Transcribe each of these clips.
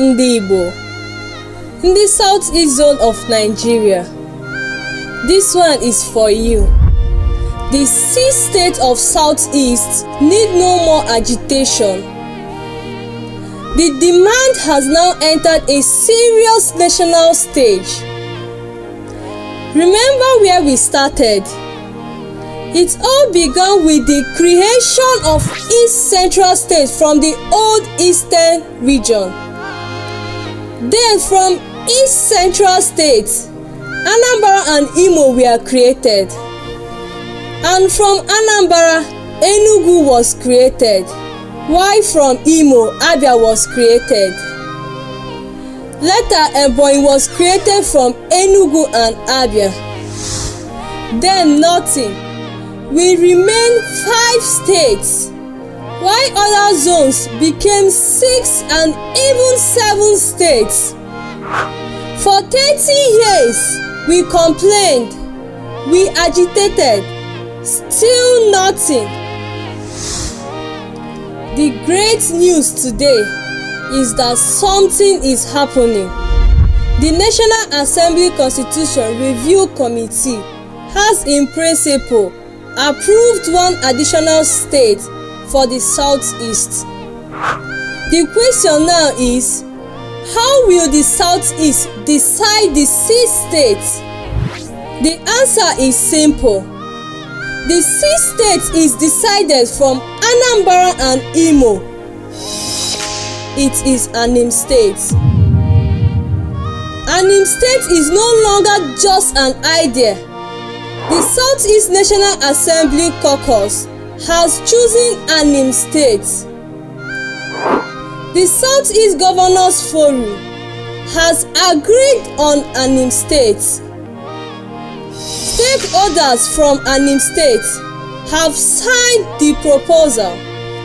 Ndigbo in the southeast zone of Nigeria. This one is for you. The 6 states of southeast need no more agitation. The demand has now entered a serious national stage. Remember where we started? It all began with the creation of East Central State from the old Eastern region. Then from East Central State, Anambra and Imo were created. And from Anambra, Enugu was created, while from Imo, Abia was created. Later, Ebonyi was created from Enugu and Abia. Then nothing. We remain 5 states, while other zones became 6 and even 7 states. For 30 years, we complained, we agitated, still nothing. The great news today is that something is happening. The National Assembly Constitution Review Committee has in principle approved one additional state for the southeast. The question now is, how will the southeast decide the 6 states? The answer is simple. The 6 states is decided from Anambra and Imo. It is ANIM State. ANIM State is no longer just an idea. The Southeast National Assembly Caucus has chosen ANIM State. The Southeast Governors Forum has agreed on ANIM State. Stakeholders from ANIM State have signed the proposal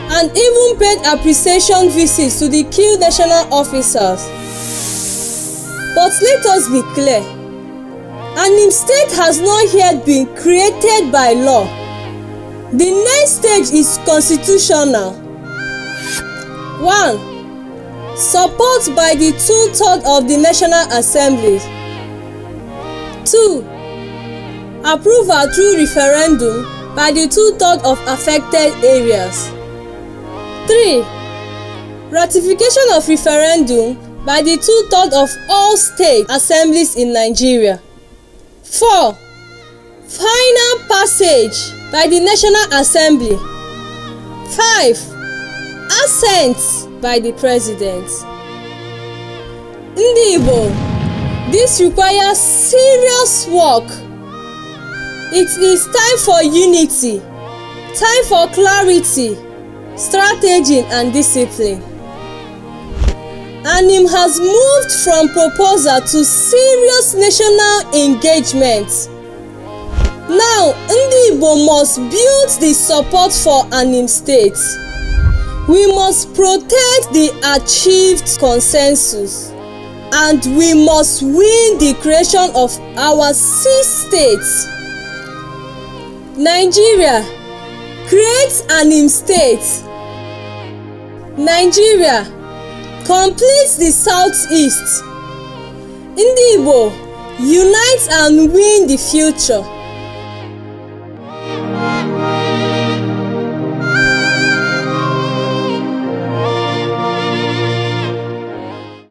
and even paid appreciation visits to the key national officers. But let us be clear. ANIM State has not yet been created by law. The next stage is constitutional. 1. Support by the 2/3 of the National Assembly. 2. Approval through referendum by the 2/3 of affected areas. 3. Ratification of referendum by the 2/3 of all state assemblies in Nigeria. 4. Final passage by the National Assembly. 5. Assent by the President. Ndigbo, this requires serious work. It is time for unity, time for clarity, strategy and discipline. ANIM has moved from proposal to serious national engagement. Now, Ndigbo must build the support for ANIM State. We must protect the achieved consensus, and we must win the creation of our 6 states. Nigeria, create ANIM State. Nigeria, complete the southeast. Ndigbo, unite and win the future.